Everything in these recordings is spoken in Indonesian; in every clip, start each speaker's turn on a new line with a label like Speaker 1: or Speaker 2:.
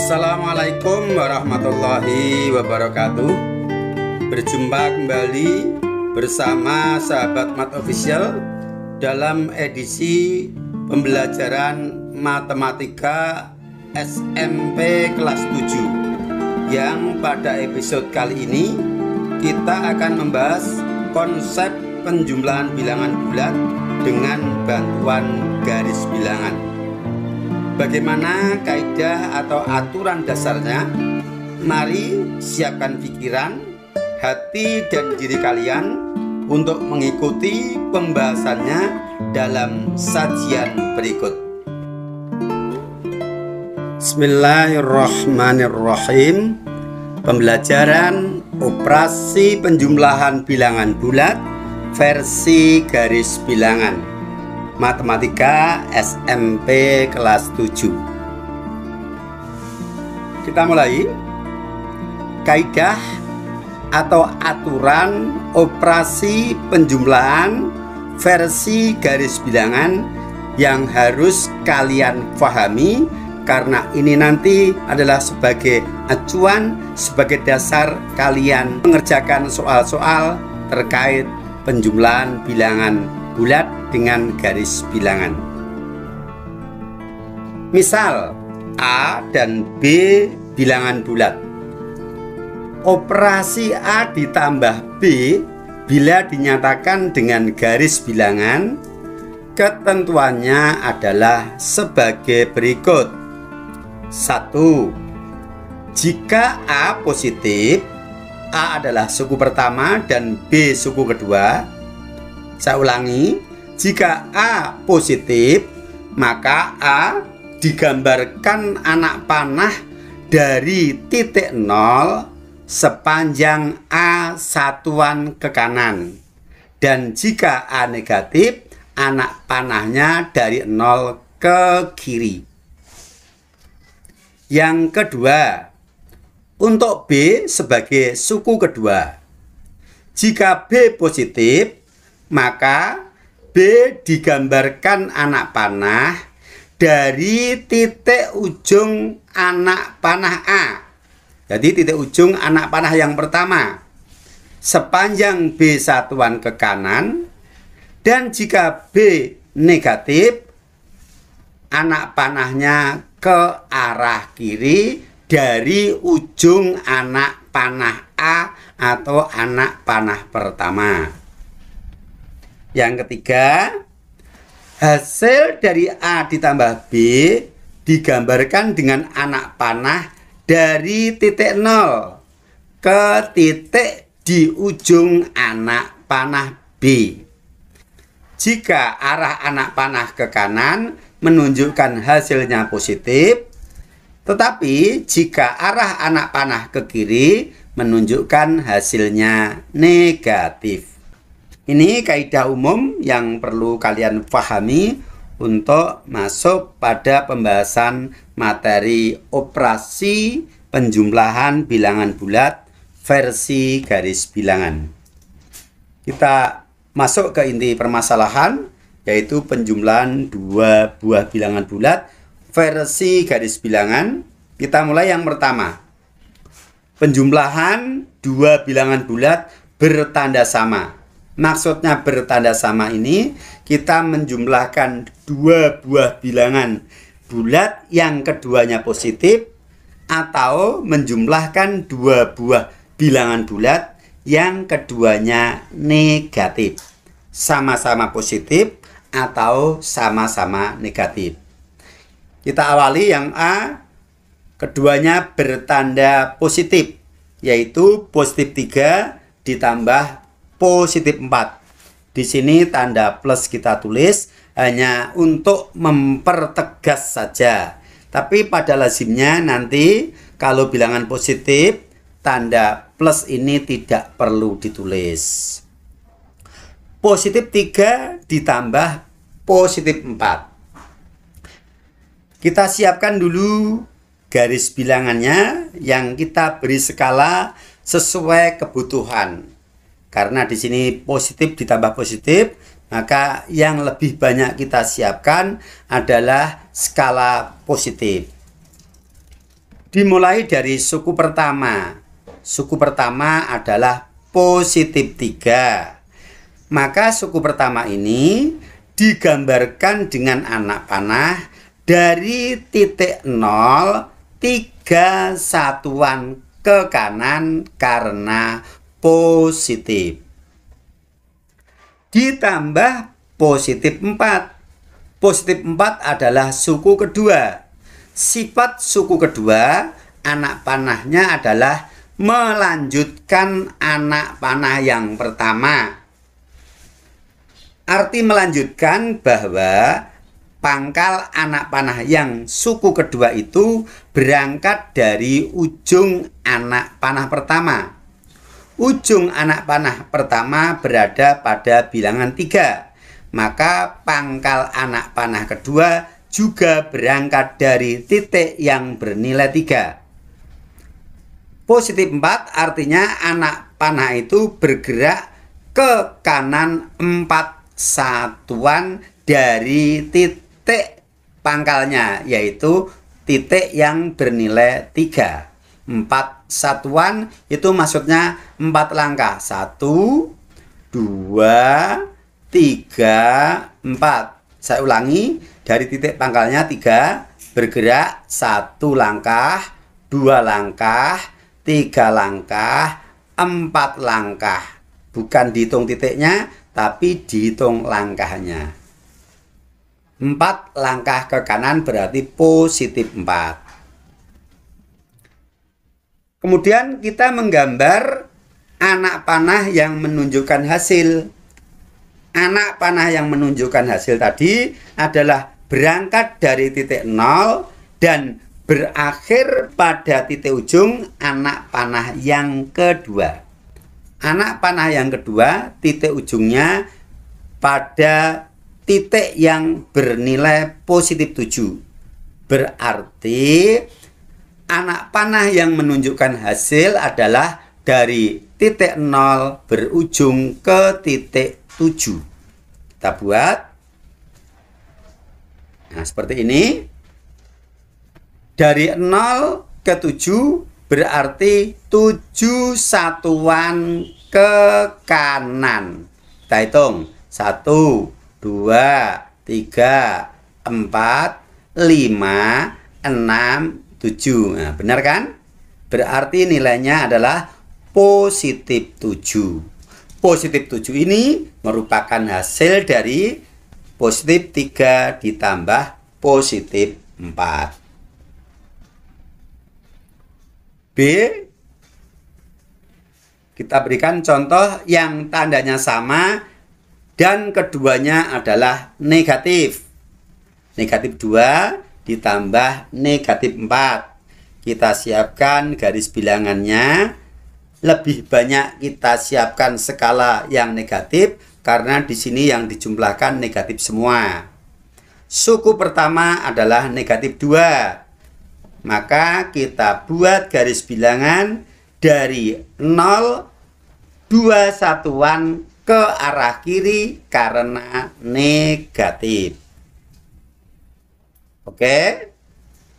Speaker 1: Assalamualaikum warahmatullahi wabarakatuh. Berjumpa kembali bersama sahabat Mat Official dalam edisi pembelajaran matematika SMP kelas 7, yang pada episode kali ini kita akan membahas konsep penjumlahan bilangan bulat dengan bantuan garis bilangan. Bagaimana kaidah atau aturan dasarnya? Mari siapkan pikiran, hati, dan diri kalian untuk mengikuti pembahasannya dalam sajian berikut. Bismillahirrahmanirrahim. Pembelajaran operasi penjumlahan bilangan bulat versi garis bilangan. Matematika SMP kelas 7. Kita mulai. Kaidah atau aturan operasi penjumlahan versi garis bilangan yang harus kalian pahami, karena ini nanti adalah sebagai acuan, sebagai dasar kalian mengerjakan soal-soal terkait penjumlahan bilangan bulat dengan garis bilangan. Misal A dan B bilangan bulat. Operasi A ditambah B bila dinyatakan dengan garis bilangan, ketentuannya adalah sebagai berikut. 1. Jika A positif, A adalah suku pertama dan B suku kedua. Saya ulangi, jika A positif, maka A digambarkan anak panah dari titik 0 sepanjang A satuan ke kanan. Dan jika A negatif, anak panahnya dari 0 ke kiri. Yang kedua, untuk B sebagai suku kedua. Jika B positif, maka B digambarkan anak panah dari titik ujung anak panah A. Jadi titik ujung anak panah yang pertama sepanjang B satuan ke kanan. Dan jika B negatif, anak panahnya ke arah kiri dari ujung anak panah A atau anak panah pertama. Yang ketiga, hasil dari A ditambah B digambarkan dengan anak panah dari titik 0 ke titik di ujung anak panah B. Jika arah anak panah ke kanan menunjukkan hasilnya positif, tetapi jika arah anak panah ke kiri menunjukkan hasilnya negatif. Ini kaidah umum yang perlu kalian pahami untuk masuk pada pembahasan materi operasi penjumlahan bilangan bulat versi garis bilangan. Kita masuk ke inti permasalahan, yaitu penjumlahan dua buah bilangan bulat versi garis bilangan. Kita mulai yang pertama. Penjumlahan dua bilangan bulat bertanda sama. Maksudnya bertanda sama ini, kita menjumlahkan dua buah bilangan bulat yang keduanya positif, atau menjumlahkan dua buah bilangan bulat yang keduanya negatif, sama-sama positif atau sama-sama negatif. Kita awali yang A, keduanya bertanda positif, yaitu positif 3 ditambah positif 4. Di sini tanda plus kita tulis hanya untuk mempertegas saja. Tapi pada lazimnya nanti kalau bilangan positif, tanda plus ini tidak perlu ditulis. Positif 3 ditambah positif 4. Kita siapkan dulu garis bilangannya yang kita beri skala sesuai kebutuhan. Karena di sini positif ditambah positif, maka yang lebih banyak kita siapkan adalah skala positif. Dimulai dari suku pertama. Suku pertama adalah positif 3. Maka suku pertama ini digambarkan dengan anak panah dari titik 0 3 satuan ke kanan karena positif. Ditambah positif 4. Positif 4 adalah suku kedua. Sifat suku kedua, anak panahnya adalah melanjutkan anak panah yang pertama. Arti melanjutkan bahwa pangkal anak panah yang suku kedua itu berangkat dari ujung anak panah pertama. Ujung anak panah pertama berada pada bilangan 3. Maka pangkal anak panah kedua juga berangkat dari titik yang bernilai 3. Positif 4 artinya anak panah itu bergerak ke kanan 4 satuan dari titik pangkalnya, yaitu titik yang bernilai 3. 4 satuan itu maksudnya 4 langkah. 1, 2, 3, 4. Saya ulangi, dari titik pangkalnya 3, bergerak 1 langkah, 2 langkah, 3 langkah, 4 langkah. Bukan dihitung titiknya, tapi dihitung langkahnya. 4 langkah ke kanan berarti positif 4. Kemudian kita menggambar anak panah yang menunjukkan hasil. Anak panah yang menunjukkan hasil tadi adalah berangkat dari titik 0 dan berakhir pada titik ujung anak panah yang kedua. Anak panah yang kedua, titik ujungnya pada titik yang bernilai positif 7. Berarti anak panah yang menunjukkan hasil adalah dari titik 0 berujung ke titik 7. Kita buat. Nah, seperti ini. Dari 0 ke 7 berarti 7 satuan ke kanan. Kita hitung. 1, 2, 3, 4, 5, 6, 7. Nah, benar kan? Berarti nilainya adalah positif 7. Positif 7 ini merupakan hasil dari positif 3 ditambah positif 4. B, kita berikan contoh yang tandanya sama dan keduanya adalah negatif. Negatif 2 ditambah negatif 4. Kita siapkan garis bilangannya. Lebih banyak kita siapkan skala yang negatif karena di sini yang dijumlahkan negatif semua. Suku pertama adalah negatif 2. Maka kita buat garis bilangan dari 0 2 satuan ke arah kiri karena negatif. Oke.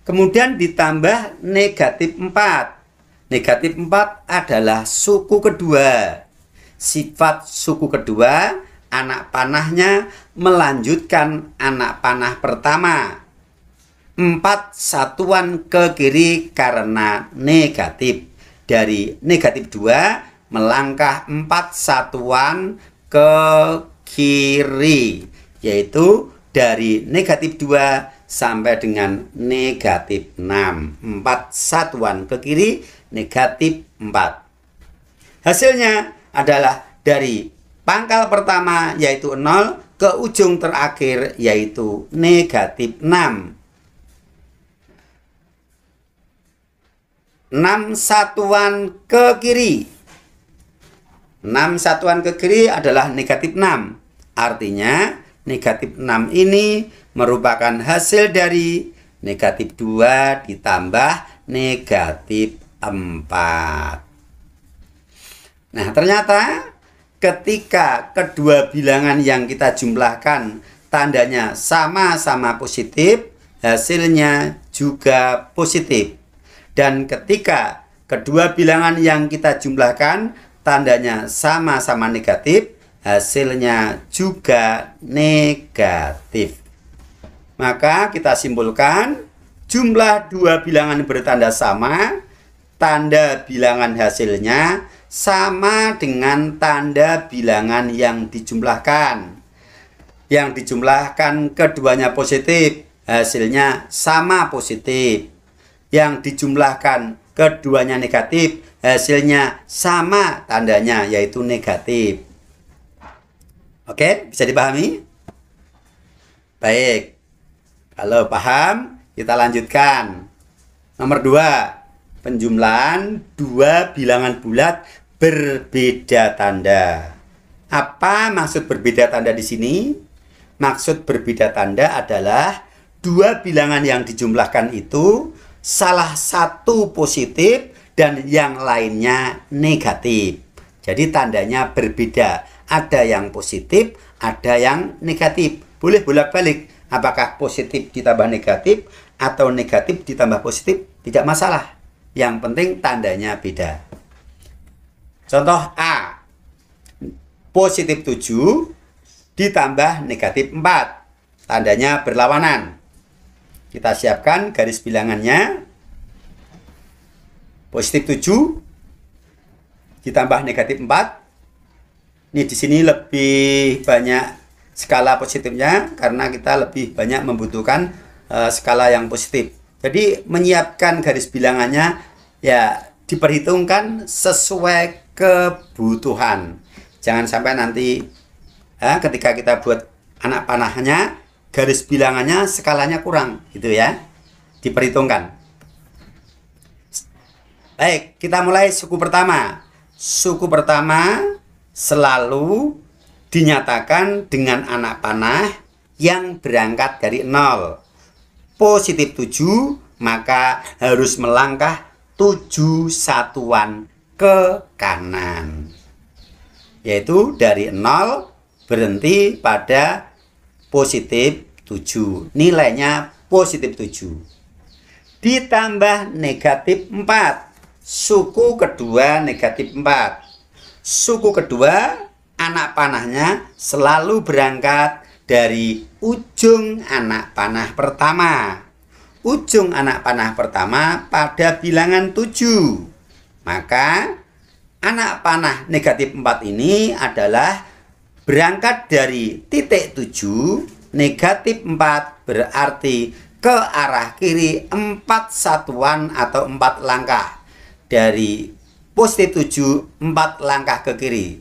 Speaker 1: Kemudian ditambah negatif 4. Negatif 4 adalah suku kedua. Sifat suku kedua, anak panahnya melanjutkan anak panah pertama. 4 satuan ke kiri karena negatif. Dari negatif 2 melangkah 4 satuan ke kiri, yaitu dari negatif 2 sampai dengan negatif 6. 4 satuan ke kiri, negatif 4. Hasilnya adalah dari pangkal pertama yaitu 0 ke ujung terakhir yaitu negatif 6. 6 satuan ke kiri. 6 satuan ke kiri adalah negatif 6. Artinya negatif 6 ini merupakan hasil dari negatif 2 ditambah negatif 4. Nah, ternyata ketika kedua bilangan yang kita jumlahkan tandanya sama-sama positif, hasilnya juga positif. Dan ketika kedua bilangan yang kita jumlahkan tandanya sama-sama negatif, hasilnya juga negatif. Maka kita simpulkan jumlah dua bilangan bertanda sama, tanda bilangan hasilnya sama dengan tanda bilangan yang dijumlahkan. Yang dijumlahkan keduanya positif, hasilnya sama positif. Yang dijumlahkan keduanya negatif, hasilnya sama tandanya, yaitu negatif. Oke, bisa dipahami? Baik, kalau paham, kita lanjutkan. Nomor 2, penjumlahan dua bilangan bulat berbeda tanda. Apa maksud berbeda tanda di sini? Maksud berbeda tanda adalah dua bilangan yang dijumlahkan itu salah satu positif dan yang lainnya negatif. Jadi tandanya berbeda. Ada yang positif, ada yang negatif. Boleh bolak-balik. Apakah positif ditambah negatif atau negatif ditambah positif, tidak masalah. Yang penting tandanya beda. Contoh A. Positif 7 ditambah negatif 4. Tandanya berlawanan. Kita siapkan garis bilangannya. Positif 7 ditambah negatif 4. Ini di sini lebih banyak skala positifnya karena kita lebih banyak membutuhkan skala yang positif. Jadi menyiapkan garis bilangannya ya diperhitungkan sesuai kebutuhan. Jangan sampai nanti ketika kita buat anak panahnya garis bilangannya skalanya kurang gitu ya. Diperhitungkan. Baik, kita mulai suku pertama. Suku pertama selalu dinyatakan dengan anak panah yang berangkat dari 0. Positif 7, maka harus melangkah 7 satuan ke kanan. Yaitu dari 0 berhenti pada positif 7. Nilainya positif 7. Ditambah negatif 4. Suku kedua negatif 4. Suku kedua, anak panahnya selalu berangkat dari ujung anak panah pertama. Ujung anak panah pertama pada bilangan 7. Maka anak panah negatif 4 ini adalah berangkat dari titik 7, negatif 4 berarti ke arah kiri 4 satuan atau 4 langkah. Dari positif 7, 4 langkah ke kiri.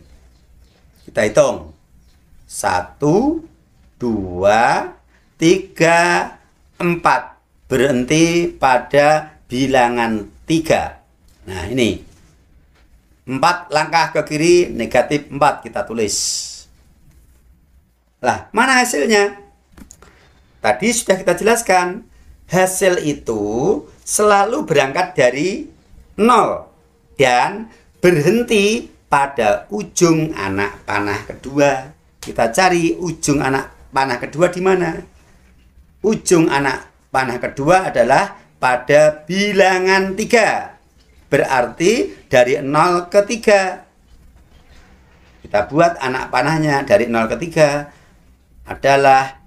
Speaker 1: Kita hitung. 1, 2, 3, 4. Berhenti pada bilangan 3. Nah ini. 4 langkah ke kiri, negatif 4 kita tulis. Lah, mana hasilnya? Tadi sudah kita jelaskan. Hasil itu selalu berangkat dari 0. Dan berhenti pada ujung anak panah kedua. Kita cari ujung anak panah kedua di mana? Ujung anak panah kedua adalah pada bilangan 3. Berarti dari 0 ke 3. Kita buat anak panahnya dari 0 ke 3 adalah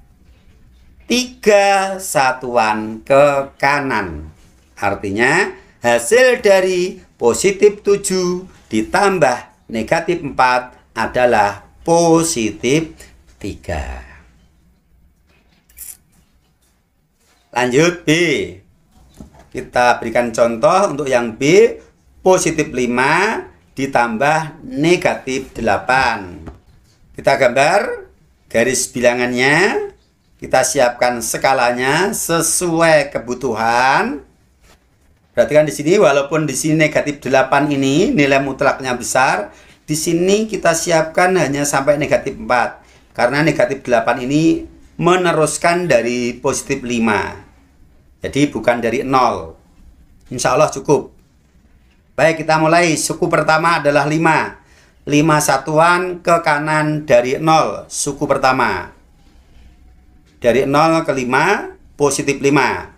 Speaker 1: 3 satuan ke kanan. Artinya hasil dari positif 7 ditambah negatif 4 adalah positif 3. Lanjut B. Kita berikan contoh untuk yang B. Positif 5 ditambah negatif 8. Kita gambar garis bilangannya. Kita siapkan skalanya sesuai kebutuhan. Perhatikan di sini, walaupun di sini negatif 8 ini nilai mutlaknya besar, di sini kita siapkan hanya sampai negatif 4. Karena negatif 8 ini meneruskan dari positif 5. Jadi bukan dari 0. Insya Allah cukup. Baik, kita mulai. Suku pertama adalah 5. 5 satuan ke kanan dari 0. Suku pertama. Dari 0 ke 5, positif 5.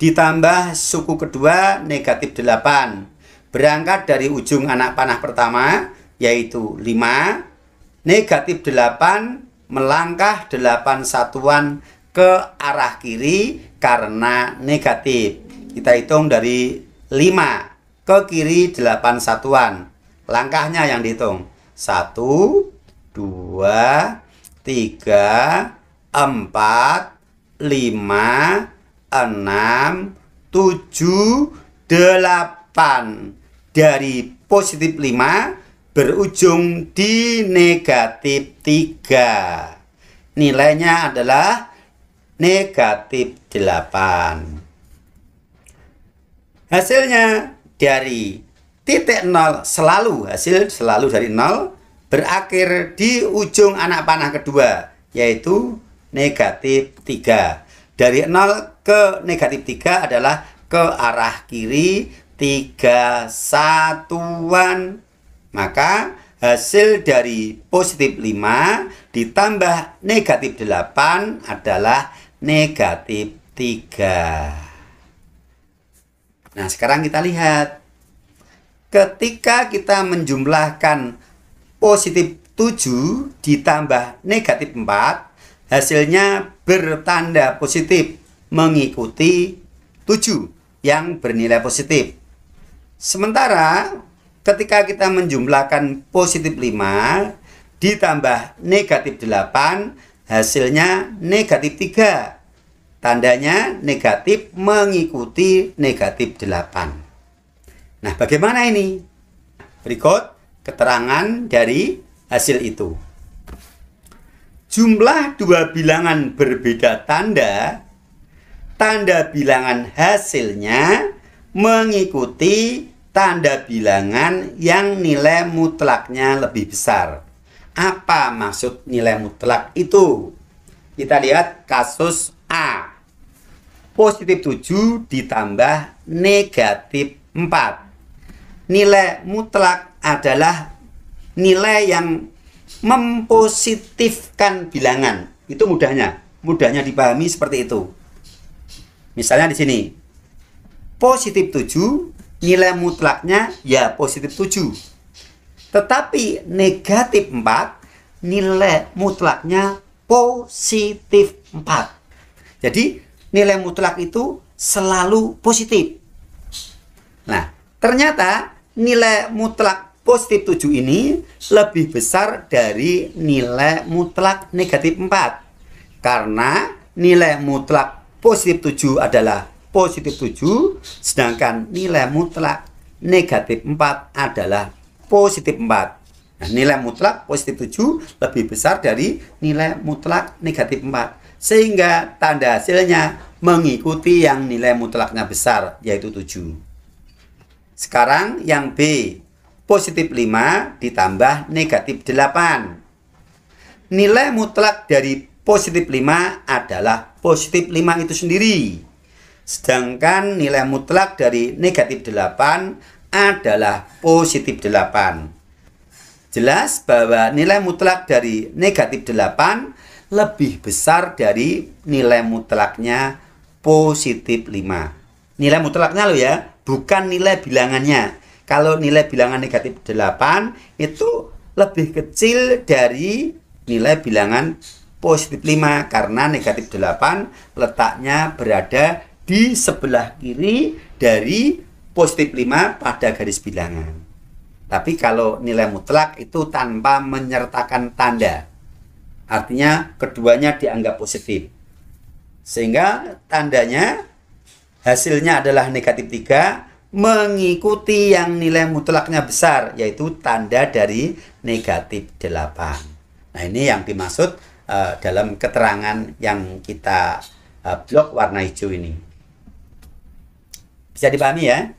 Speaker 1: ditambah suku kedua negatif 8. Berangkat dari ujung anak panah pertama yaitu 5, negatif 8 melangkah 8 satuan ke arah kiri karena negatif. Kita hitung dari 5 ke kiri 8 satuan. Langkahnya yang dihitung 1, 2, 3, 4, 5, 6, 7, 8. Dari positif 5 berujung di negatif 3. Nilainya adalah negatif 8. Hasilnya dari titik 0 hasil selalu dari 0 berakhir di ujung anak panah kedua yaitu negatif 3. Dari 0 ke negatif 3 adalah ke arah kiri 3 satuan. Maka hasil dari positif 5 ditambah negatif 8 adalah negatif 3. Nah, sekarang kita lihat. Ketika kita menjumlahkan positif 7 ditambah negatif 4, hasilnya bertanda positif mengikuti 7 yang bernilai positif. Sementara ketika kita menjumlahkan positif 5 ditambah negatif 8, hasilnya negatif 3. Tandanya negatif mengikuti negatif 8. Nah, bagaimana ini? Berikut keterangan dari hasil itu. Jumlah dua bilangan berbeda tanda bilangan hasilnya mengikuti tanda bilangan yang nilai mutlaknya lebih besar. Apa maksud nilai mutlak itu? Kita lihat kasus A. Positif 7 ditambah negatif 4. Nilai mutlak adalah nilai yang mempositifkan bilangan. Itu mudahnya dipahami seperti itu. Misalnya di sini positif 7, nilai mutlaknya ya positif 7. Tetapi negatif 4, nilai mutlaknya positif 4. Jadi nilai mutlak itu selalu positif. Nah, ternyata nilai mutlak positif 7 ini lebih besar dari nilai mutlak negatif 4. Karena nilai mutlak positif 7 adalah positif 7, sedangkan nilai mutlak negatif 4 adalah positif 4. Nah, nilai mutlak positif 7 lebih besar dari nilai mutlak negatif 4. Sehingga tanda hasilnya mengikuti yang nilai mutlaknya besar, yaitu 7. Sekarang yang B, positif 5 ditambah negatif 8. Nilai mutlak dari positif 5 adalah positif 5 itu sendiri. Sedangkan nilai mutlak dari negatif 8 adalah positif 8. Jelas bahwa nilai mutlak dari negatif 8 lebih besar dari nilai mutlaknya positif 5. Nilai mutlaknya loh ya, bukan nilai bilangannya. Kalau nilai bilangan negatif 8 itu lebih kecil dari nilai bilangan positif 5. Karena negatif 8 letaknya berada di sebelah kiri dari positif 5 pada garis bilangan. Tapi kalau nilai mutlak itu tanpa menyertakan tanda. Artinya keduanya dianggap positif. Sehingga tandanya hasilnya adalah negatif 3 mengikuti yang nilai mutlaknya besar, yaitu tanda dari negatif 8. Nah, ini yang dimaksud dalam keterangan yang kita blok warna hijau ini. Bisa dipahami ya?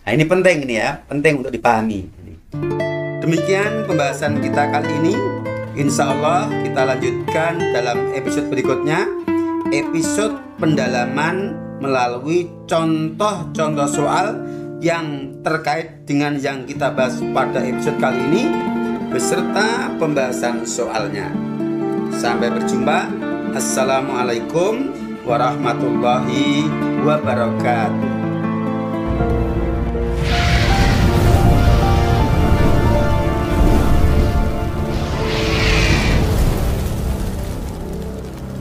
Speaker 1: Nah, ini penting ini ya, penting untuk dipahami. Demikian pembahasan kita kali ini. Insya Allah kita lanjutkan dalam episode berikutnya, episode pendalaman melalui contoh-contoh soal yang terkait dengan yang kita bahas pada episode kali ini beserta pembahasan soalnya. Sampai berjumpa. Assalamualaikum warahmatullahi wabarakatuh.